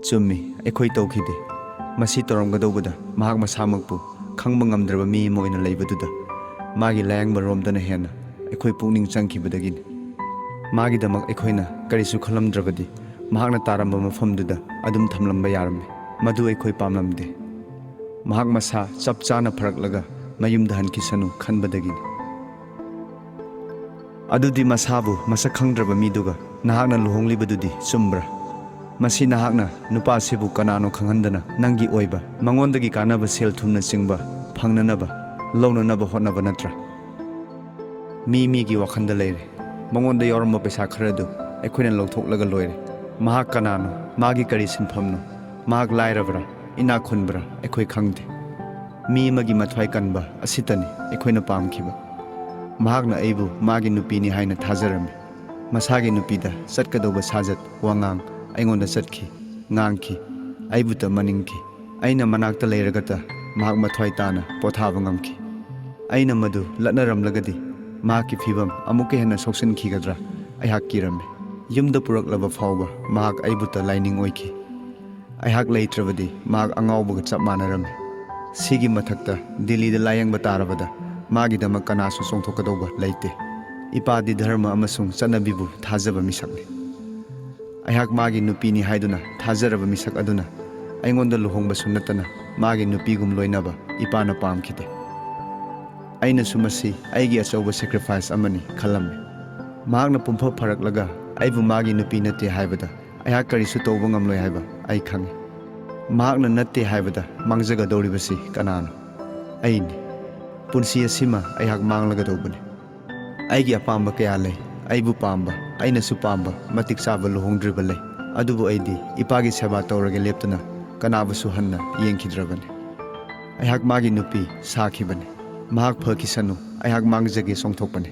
Chummi, akhoi tawkhide. Masi toramgadobada, mahak masamakpu, khangba ngamdraba mi ama oina leibaduda. Magi layangba romdana hena, akhoi pukning changkhibadagini. Magi damak akhoina karisu khalamdrabadi, mahakna taramba mafamduda adum thamlamba yarame. Madu akhoi pamlamde. Mahak masa chap chana pharaklaga mayumda hankisanu khanbadagini. Adudi masabu masak khangdraba miduga nahakna luhonglibadudi chumbra. Masi nahakna nupa sibu kanano khanghandana nangi oiba mangondagi kanaba sel thumna chingba phangnanaba lawnanaba hotnaba natra. Mi gi wakhanda leire. Mangonda yoramba paisa kharadu akhoi lawthoklaga loire. Mahak kanano magi kari sinphamno mahak lairabra ina khunbra akhoi khangde. Mi magi mathwai kanba asitani akhoi na pamkhiba. Mahakna aibu magi nupini haina thajarame. Masagi nupida satkadauba sajat wangang aingonda satki ngangki aibuta maningki aina manakta leiragata mahak mathwai tana pothaba ngamki. Aina madu latnaramlagadi mahakki phibam amuke hena soksinkigadra aihak kirame. Yumda puraklaba fawba mahak aibuta lining oiki. Aihak leitrabadi mahak angawbaga chap manarame. Sigi mathakta Delhi da layangba tarabada magi damak kanasu songthokadauba leite. Ipadi dharma amasung chanabibu thajaba misakni. Aihak magi nupini haiduna thajaraba misak aduna aingonda luhongba sunatana magi nupigum loinaba ipana pamkhide. Aina sumasi aigi achauba sacrifice amani khalamme. Mahakna pumpha pharaklaga aibu magi nupi nate haibada aihak karisu tawba ngamloi haiba ai khangi. Mahakna nate haibada mangjaga doribasi kanano aini. Punsi asima aihak manglaga dawbani. Aigi apamba kaya lei aibu pamba aina su pamba matik saba luhongdriba lei. Adubu aidi ipagi seba tawrage leptana kanabasu hanna yengkidrabani. Aihak magi nupi sakhibani. Mahak phakisanu aihak mangjage songthokpani.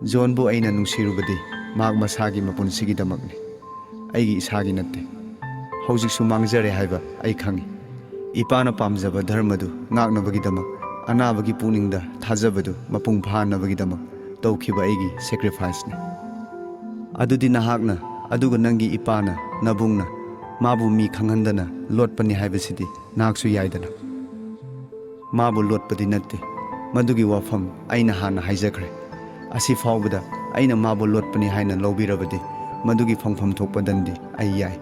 Zonbu aina nungsirubadi mahak masagi mapunsigi damakni. Aigi isagi natte. Hojiksu mangjare haiba ai khangi. Ipana pamjaba dharmadu ngaknabagi damak anabagi puningda thajabadu mapung phanabagi damak tawkhiba aigi sacrifice ni. Adudi nahakna aduga nangi ipana nabungna mabu mi khanghandana lotpani haibasidi naksu yaidana. Mabu lotpadi natte madugi wafam aina hana haijakre. Asi fawbada aina mabu lotpani haina lobirabadi madugi phangpham thokpa dandi ai yai.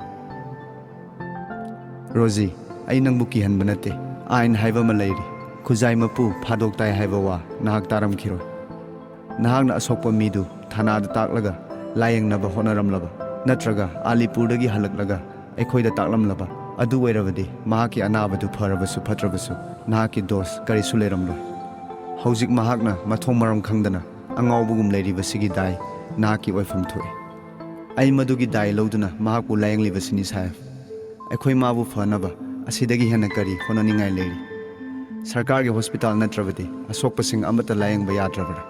Rozi ai nangbu kihanba natte ain haiba ma leiri. Khujai mapu phadok tai haiba wa nahak taram khiroi. Nahakna asokpa midu thanada taklaga layangnaba honaramlaba natraga Alipurdagi halaklaga aikhoida taklamlaba adu oirabadi mahaki anabadu pharabasu phatrabasu nahaki dos karisu leramloi. Hojik mahakna mathong maram khangdana angawbugum leiribasigi dai nahaki oifam thoi. Ai madugi dai loduna mahakpu layanglibasini sai. Aikhoi mabu phanaba asidagi hena kari honaningai leiri. Sarkargi hospital natrabadi asokpasing amata layangba yadrabara.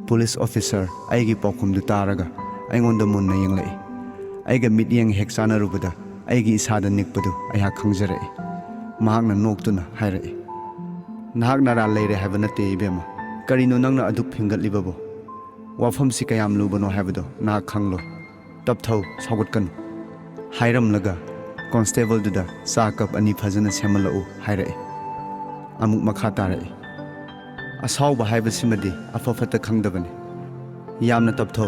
Police officer aigi paukhumdu taraga aingonda munna yenglai. Aiga mityeng heksana rubada aigi isada nikpadu aiha khangjarai. Mahakna noktuna hairai. Nahakna ra leire haiba nate ibema. Karino nangna aduk phimgatlibabo. Wafamsi kayam lubano haibado nahak khangloi. Tapthau saugatkanu. Hairamlaga constable duda sakap ani phajana semalau hairai. Amuk makha tarai. Asawba haibasimadi afafata khangdabani. Yamna tapthau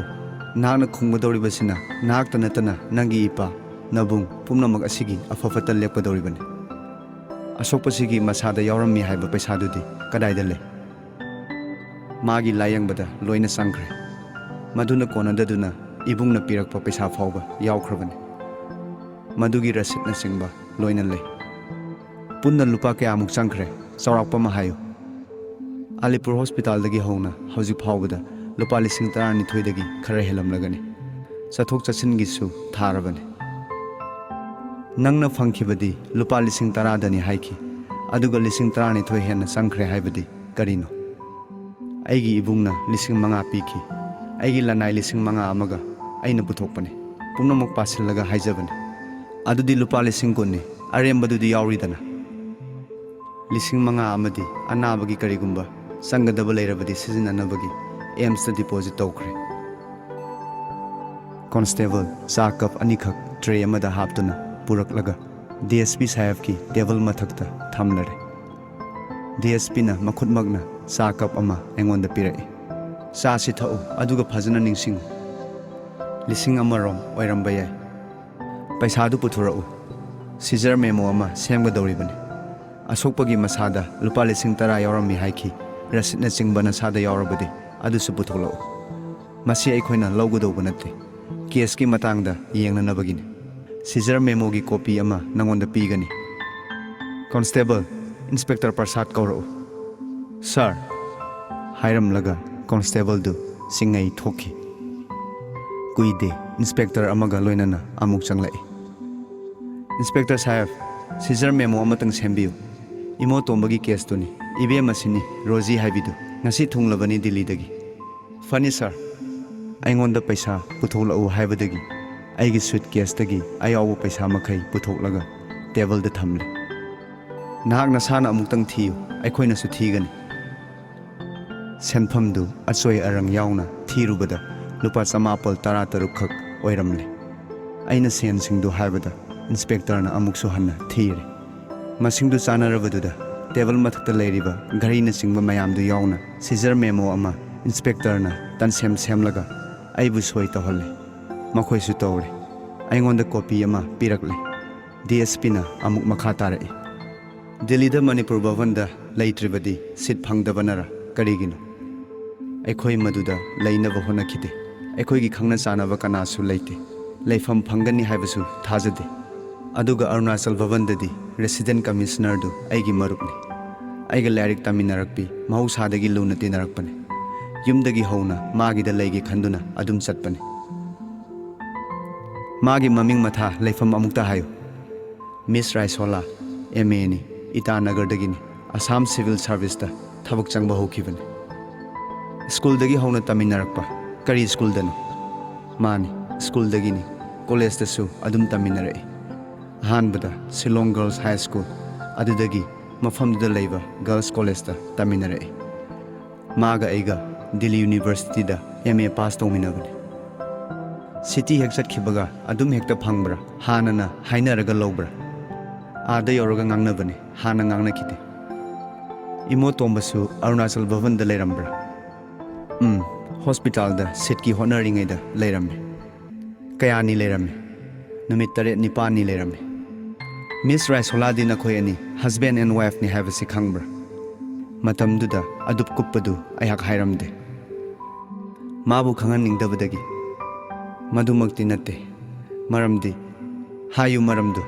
nahakna khunggadoribasina nahakta natana nangi ipa nabung pumnamak asigi afafata lepkadoribani. Asokpasigi masada yaurammi haiba paisadudi kadaida le. Magi layangbada loina sangkhre. Maduna konadaduna ibungna pirakpa paisa fawba yaukrabani. Madugi rasitna singba loina le. Punna lupa kaya amuk sangkhre saurakpa mahayo. Alipur hospital dagi hauna hojik phawbada lupa 12 dagi khara helamlagani. Chathok chachin gisu tharabani. Nangna phangkhibadi lupa 10 dani haiki. Aduga 13 hena sangkhre haibadi karino. Aigi ibungna 5,000 piki. Aigi lanai 5,000 amaga aina puthokpani. Pumnamak pasillaga haijabani. Adudi lupa 10,000 arembadudi yauridana. 5,000 amadi anabagi karigumba sangadaba leirabadi sizinanabagi AIMS deposit tawkhre. Constable sakap anikak tray amada haptuna puraklaga DSP sahebki table mathakta thamlare. DSP na makhutmakna sa cup ama engonda pirai. Sa si thau aduga phajana ningsing. Lising amarom oiramba yai. Paisa du puthurau. Scissor memo ama semgadoribani. Asokpagi masada lupa lising tara yaurami haiki. Rasit na singbana sada yaurabadi adusu puthulau. Masi aikhoina lawgadauba natte. Case ki matangda yengnanabagini. Scissor memo gi copy ama nangonda pigani. Constable, Inspector Prasad kaurau. Sir, Hairam laga Constable du Chenglei thoki. Kuide Inspector amaga loinana amuk changlai. Inspector sahib, scissor memo amatang sembiu. Imo tombagi case tuni. Ibe masini Rosie haibidu. Ngasi thunglabani Delhi dagi. Funny sir. Aingonda paisa putholau haibadagi. Aigi suitcase dagi ayawu paisa makai puthoklaga table da thamle. Nahak nasana amuktang thiyu aikhoina su thigani. Senphamdu achoi arang yauna thirubada lupa chamapal tara khak oiramle. Aina sen singdu haibada inspector na amuk su hanna thire. Masingdu chanarabaduda table mathakta leiriba gari na singba mayamdu yauna scissor memo ama inspector na tan semlaga aibu soi taholle. Makhoi su tawre. Aingonda copy ama pirakle. DSP na amuk makha tarai. Delhi da Manipur bhavanda laitribadi sit phangdabanara karigino. Aikhoi maduda lainaba honakide. Aikhoi gi khangna chanaba kanasu laite. Laifam phangani haibasu thajade. Aduga Arunachal bhavandadi resident commissioner du aigi marupni. Aiga lyric taminarakpi mahausadagi luna tinarakpane. Yumdagi hauna magida laigi khanduna adum chatpane. Magi maming matha laifam amukta hayo. Miss Raisola MA ni Itanagar dagini Assam Civil Service da thabak changba hokibane. School dagi hauna taminarakpa kari school dano. Mani school dagini college da su adum taminarai. Ahanbada Shillong Girls High School adudagi mafamduda leiba Girls College da taminarai. Maga aiga Delhi University da MA pass tawminabane. City hek chatkibaga adum hekta phangbra hanana hainaraga lobra. Ada yoraga ngangnabane hana ngangnakide. Imo tombasu Arunachal bhavan da leirambra. Hospital da sitki honoring da leiramme. Kayani leiramme. Numit 7-9 ni leiramme. Miss Raisola di nakhoi ani husband and wife ni have si khangbra. Matamduda adup kuppadu ayhak hairamde. Mabu khangan ningdabadagi. Madumakti natte. Maramdi hayu maramdu.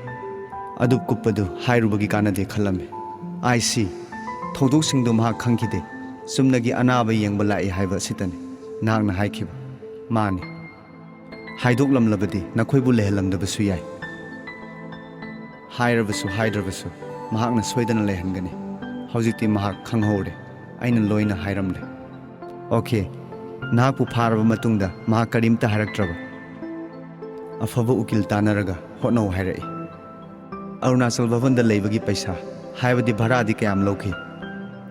Adup kuppadu hairubagi kanade khalame. I see. Thodok singdu mahak khangkide. Sumnagi anaba yengba lai haiba sitane. Nangna haikiba. Mani. Haidok lamlabadi nakhoibu lehelamdabasu yai. Hairabasu haidrabasu mahakna soidana lehangani. Haujikti mahak khanghore. Aina loina hairamle. Okay. Nahakpu pharaba matungda mahak karimta hairaktraba. Afaba ukil tanaraga hotnau hairai. Arunachal bhavanda leibagi paisa haibadi bharadi kayam lauki.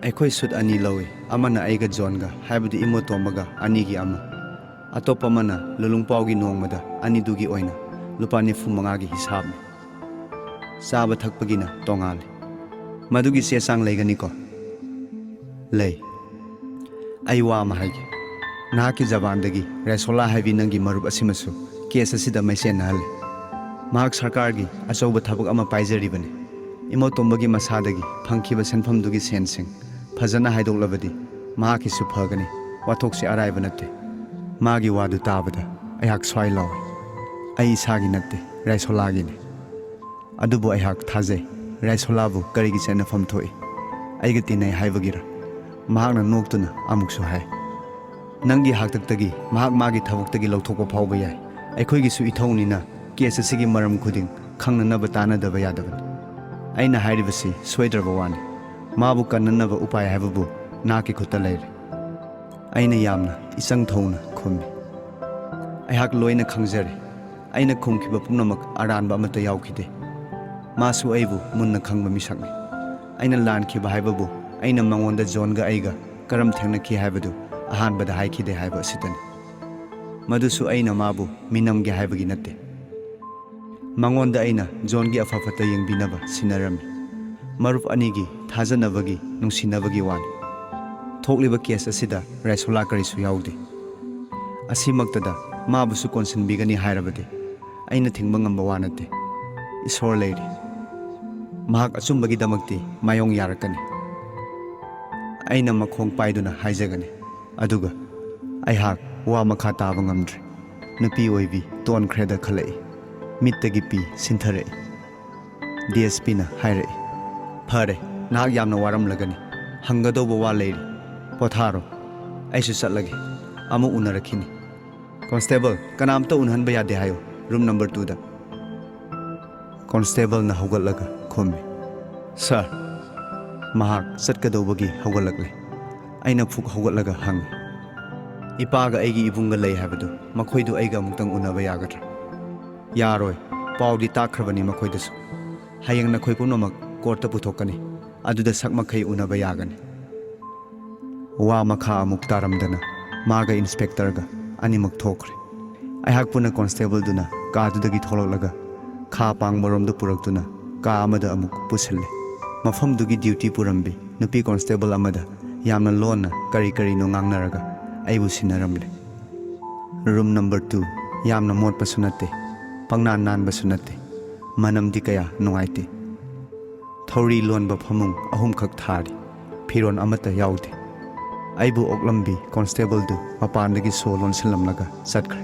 Aikhoi sud ani lawi amana aiga zonga haibadi imo tomaga ani gi ama. Atopa mana lulungpaugi nongmada ani dugi oina lupa 95 gi hisabni. Saba thakpagina tongale. Madugi sesang leigani ko. Lei. Aiwa mahagi. Nahaki jabandagi Raisola haibi nangi marub asimasu case asida maisen nahale. Mahak sarkargi achauba thabak ama paizaribane. Imo tombagi masadagi phangkiba senphamdugi sensing phajana haidoklabadi mahaki su phagani wathoksi araiba natte. Magi wadu tabada ayhak swai law. Ai isagi natte Raisola gi ne. Adubu ayhak thajai Raisola bu karigi chenafam thoi. Aiga tinai haibagira. Mahakna noktuna amuksu hai. Nangi haktaktagi mahak magi thabaktagi lawthokpa phawba yai. Aikhoi su ithonina case asigi maram khuding khangnanaba tanadaba yadaban. Aina hairibasi soidraba wani. Mabu kannanaba upay haibabu naki khutta leire. Aina yamna isang thona khummi. Aihak loina khangjari. Aina khumkiba pumnamak aranba amata yaukhide. Masu aibu munna khangba misakni. Aina lankhiba haibabu aina mangonda zonga aiga karam thengnaki haibadu ahanbada haikide haiba sitani. Madusu aina mabu minamge haibagi natte. Mangonda aina Johngi afafata yengbinaba sinarami. Marup anigi thajanabagi nungsinabagi wani. Thokliba case asida raisola karisu yaudi. Asimaktada mabusu konsinbigani hairabadi. Aina thingba ngamba wanate. Isor leiri. Mahak achumbagi damakti mayong yarakani. Aina makhong paiduna haijagani. Aduga aihak wa makha taba ngamdre. Nupi oibi ton kreda khalai. Mittagi pi sintharai. DSP na hairai. Phare nahak yamna waram lagani. Hangadoba wa leiri. Potharo. Aisu chatlagi. Amu unarakhini. Constable kanamta unhanba yade hayo. Room number 2 da. Constable na haugatlaga khommi. Sir. Mahak chatkadobagi haugatlakle. Aina phuk haugatlaga hangi. Ipaga aigi ibunga lei habadu. Makhoidu aiga amuktang unaba yagadra. Yaroi. Paudi takrabani makhoidasu. Hayang nakhoi punamak korta puthokani. Aduda sakmakhai unaba yagani. Wa makha amuk taramdana. Maga inspectorga animak thokre. Aihak puna constable duna ka adudagi thololaga. Kha pang maromda puraktuna ka amada amuk pusille. Mafamdugi duty purambi. Nupi constable amada yamna lona kari no ngangnaraga aibu sinaramle. Room number 2 yamna mot pasunate. Pangnan nan basunate. Manam di kaya nungaite. Thori lon ba phamung ahum khak thari. Phiron amata yaude. Aibu oklambi constable du mapandagi so lon silamlaga satkre.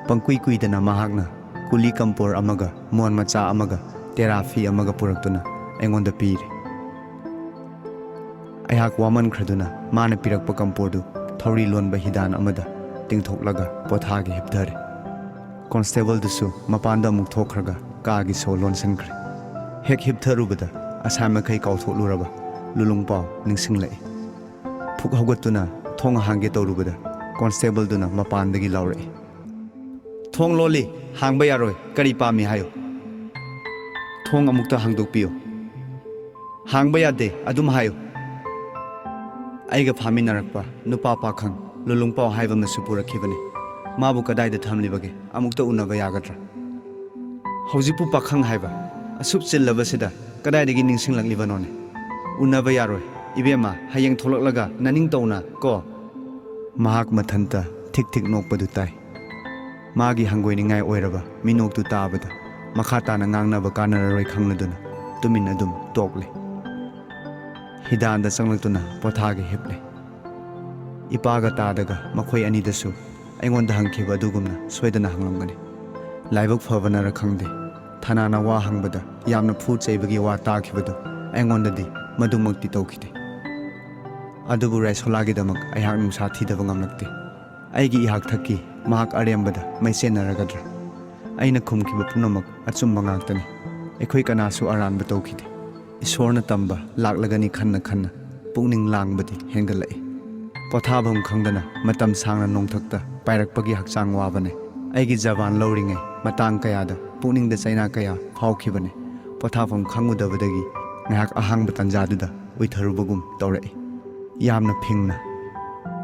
Pangkui kuidana mahakna kuli kampor amaga mon macha amaga terafi amaga puraktuna engonda pire. Aihak waman khraduna mana pirakpa kampordu thori lon ba hidan amada tingthoklaga pothagi hipdare. Constable dusu mapanda amuk thokraga kaagi so lon sankre. Hek hiptharubada asamakai kautholuraba lulungpaw ningsinglai. Phuk haugatuna thong hangge tawrubada constable duna mapandagi laurai. Thong loli hangba yaroi kari pami hayo. Thong amukta hangdokpiyo. Hangba yade adum hayo. Aiga phaminarakpa nupa pakhang lulungpaw haiba masu purakhibani. Mabu kadaida thamlibage amukta unaba yagadra. Haujipu pakhang haiba asup chillabasida kadaidagi ningsinglakliba none. Unaba yaroi ibema hayeng tholaklaga naning tawna ko. Mahak mathanta thik thik nokpadu tai. Magi hangoiningai oiraba minoktu tabada makha tana ngangnaba kanararoi khangladuna tumin adum tokle. Hidanda changlakuna pothagi hiple. Ipaga tadaga makhoi anidasu aingonda hangkhiba adugumna soidana hanglamgani. Laibok phabanara khangde thanana wa hangbada yamna phu chaibagi wa takhibadu aingondadi madumakti tawkhide. Adubu raisolagi damak aihak nungsa thidaba ngamlakte. Aigi ihak thaki mahak arembada maisenaragadra. Aina khumkhiba punamak achumba ngaktani. Ekhoi kanasu aranba tawkhide. Isorna tamba laklagani khanna khanna pungning langbadi hengalai. Pothabam khangdana matam sangna nongthakta pairakpagi hakchang wabane. Aigi jaban lauringai matang kayada pungning da chaina kaya phaukhibane. Pothabam khangudabadagi ngahak ahangba tanjaduda uitharubagum tawrai. Yamna phingna.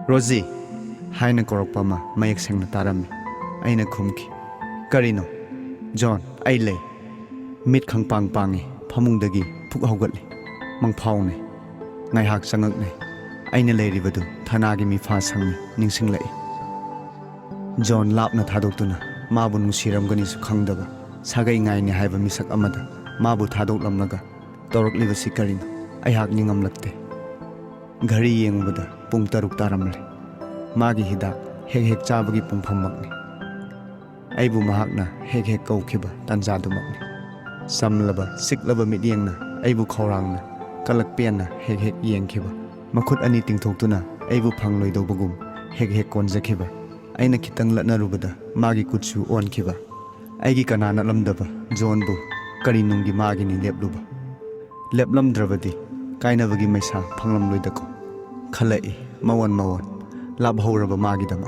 Rosie haina korokpama mayak sengna tarami. Aina khumki. Karino. John ai lei. Mit khang pang pangi phamungdagi phuk haugatli. Mangphawne. Ngaihak changakne. Aina leiribadu thanagi mifa sangni ningsinglai. John lapna thadoktuna mabu nungsiramgani su khangdaba sagai ngaini haiba misak amada mabu thadoklamlaga tawraklibasi karino aihak ningamlakte. Ghari yengubada pung 6 taramle. Magi hidak hek hek chabagi pungphammakni. Aibu mahakna hek hek kaukhiba tanjadumakni. Samlaba siklaba midyengna aibu khawrangna kalakpianna hek hek yengkhiba. Makhut ani tingthoktuna aibu phangloidobagum hek hek konjakhiba. Aina khitang latnarubada magi kutsu onkhiba. Aigi kanana lamdaba Johnbu karinungi magini lepluba. Leplamdrabadi kainabagi maisa phanglamloidako. Khalai mawon labhauraba magidama.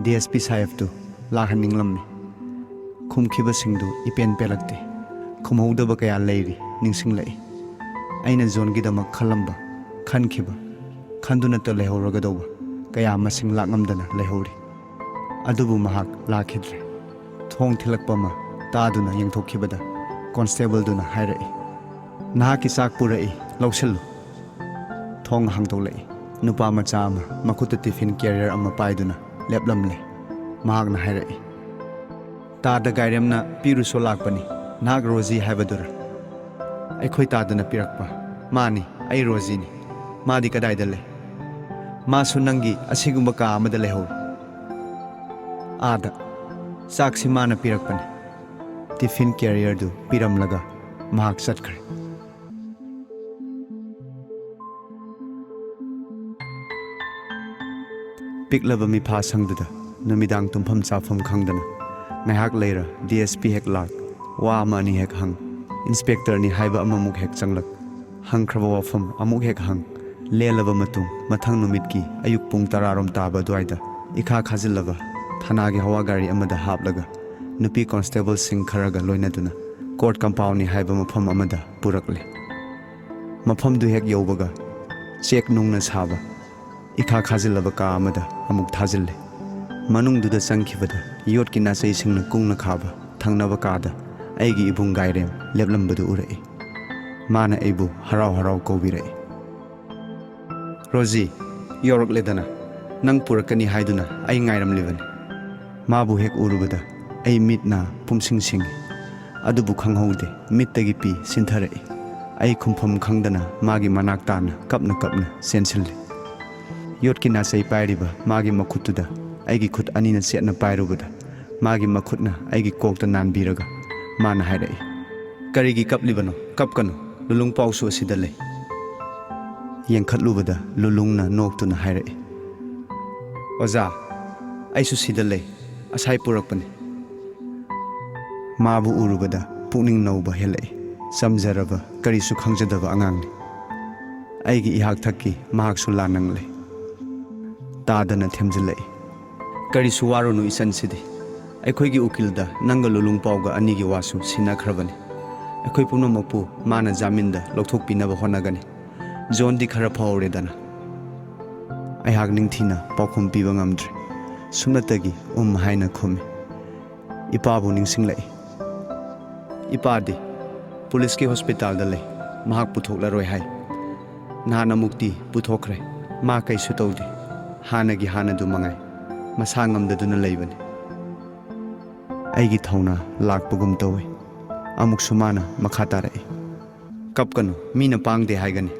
DSP sahibtu lahaninglammi. Khumkhiba singdu ipen pelakte. Khumhaudaba kaya leiri ningsinglai. Aina Johngidama khalamba khankhiba khanduna ta lehoragadauba kaya masing langamdana lehori. Adubu mahak lakhidre. Thong thilakpama तादुना यंगथोखिबदा कॉन्स्टेबलदुना हायरई नाहाकी चाक पुरई लौसल्लु थोंग हांगदोलई नुपा मचा अमा मखुता tiffin career अमा पाइदुना लेपलमले महागना हायरई S गायरेमना पिरुसो लाकपनी नाग रोजी हायबदुरा अखोई तादना पिरकपा मानी आई रोजीनी मादी कदाइदा ले मासु नंगी असिगुंबा का अमदा लेहौ आदा चाकसी माना पिरकपनी टिफिन कैरियर दु पिरमलगा महाग चटखरे पिकलबा मिफा संगदुदा नुमिदांग तुम्फम चाफम खंगदना नायहाक लेरा डीएसपी हेक लाक वा अमानी हेक हंग इंस्पेक्टर नि हाइबा अममुक हेक चंगलक हंगख्रबा वाफम अमुक हेक हंग लेलबा मतुंग मथंग नुमितकी अयुक पुंग 10 रोम ताबा द्वाइदा इखा खाजिलबा थानागी हवा गाड़ी अमदा हापलगा नुपी constable Singh Kharga लोइनदुना court compound नि हाइबा मफम अमदा पुरकले मफम दु हेक यौबगा चेक नुंगना साबा इखा खाजिलबा का अमदा अमुक थाजिल्ले मनुंगदुदा चंखिबदा योटकी नासै सिंगना कुंगना खाबा थंगनबा कादा अैगी इबुंग गायरेम लेपलंबदु उरई माना एबु हराव हराव कौबिरई रोजी योरकलेदना नंग पुरकनी हाइदुना अै ngaइरमलिबनी माबु हेक उरुबदा अै मिटना पुमसिंग सिंगी अदुबु खंगहौदे मिटतगी पी सिंथरई अै खुमफम खंगदना मागी मनाक ताना कपना कपना सेंसिल्ले योटकी नासै पाइरिबा मागी मखुतुदा अैगी खुद अनिना सेटना पाइरुबदा मागी मखुतना अैगी कोकता नानबीरगा माना हायरई करिगी कपलिबनो कपकनो लुलुंग पाउसु असिदा ले यंखतलुबदा लुलुंगना नोक्तुना हायरई ओजा अैसु सिदा ले असai पुरकपनी माबु उरुबदा पुनिंग नौबा हेलई समजरबा करिसु खंगजदबा अंगांगनी अैगी इहाक थक्की महाकसु लानंगले तादना थेमजिलई करिसु वारुनु इसनसिदी अखोइगी उकिलदा नंगा लुलुंग पाउगा अनिगी वासु सिनाख्रबनी अखोइ पुनमकपु माना जामिनदा लौथोकपिनबा होनागनी जोनदी खरा फावरेदना अैहाक निंगथिना पाउखुम पिबा ngamdre सुमनतगी हाइना खुमी इपाबु निंगसिंगलई इपादी पुलिस की हॉस्पिटल दले महाक पुथोकलरोय हाय नाना मुक्ति पुथोखरे मा कैसु तौदे हानगी हानदु मंगाई मसा ngamददुना लैबनी अैगी थौना लाकपगुम तौवे अमुक सुमाना मखा तारई कपकनु मीना पांगदे हायगनी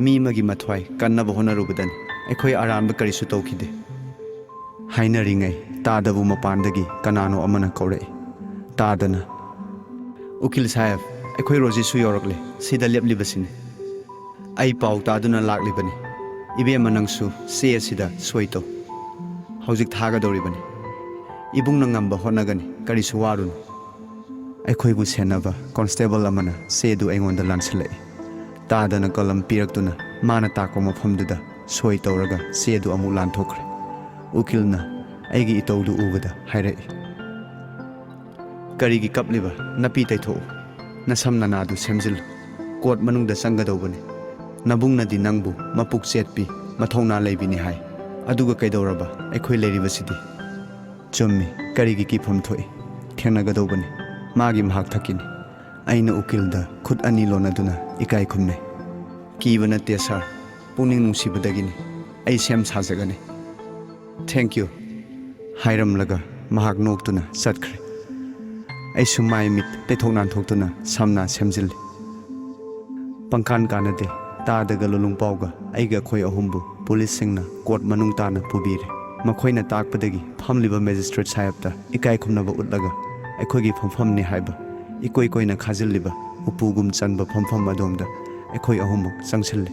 मी मगी मथ्वाई कन्नब होनरुबदनी अखोइ आरामब करिसु तौखिदे हाइनरिङै तादबु मपानदगी कनानो अमना कौरई तादना उकिल साहेब अखोइ रोजीसु योरकले सिदा लेपलिबसिने अै पाउ तादुना लाक्लिबनी इबेम नंगसु से असिदा सोइतो हौजिक थागदौरिबनी इबुंगना ngamba होनगनी करिसु वारुनु अखोइबु सेनबा कांस्टेबल अमना सेदु ऐंगोंदा लानसलई तादना कलम पिरक्तुना माना ताको मफमदुदा सोइ तौरगा सेदु अमु लानथोखरे उकिलना अैगी इतौदु उबदा हायरई करिगी कपलिबा नपी तैथो नसम ननादु सेमजिल कोर्ट मनुंगदा संगदौबनी नबुंगनदी नंगबु मपुक चेटपी मथौना लैबिनी हाय अदुगा कैदौरबा अखोइ लेरिबसिदी चुम्मी करिगी किफम थोई थेंगनगदौबनी मागी महाक थकिनी अैना उकिलदा खुद अनि लोनदुना इकाई खुमनै कीबा नत्ते सर पुनिंग नुंसिबदगिनी अै सेम साजगनी थैंक यू हायरमलगा महाक नोक्तुना चटख्रे अैसु माय मिट तैथोक नानथोक्तुना समना सेमजिल्ली पंखान कानदे तादगा लुलुंग पाउगा अैगा खोइ अहुमबु पुलिस सिंगना कोर्ट मनुंग ताना पुबीरे मखोइना ताकपदगी फमलिबा मैजिस्ट्रेट साहेबता इकाई खुमनबा उतलगा अखोइगी फमफमनि हाइबा इकोइ कोइना खाजिल्लिबा उपुगुम चनबा फमफम अदोमदा अखोइ अहुमक चंगसिल्ले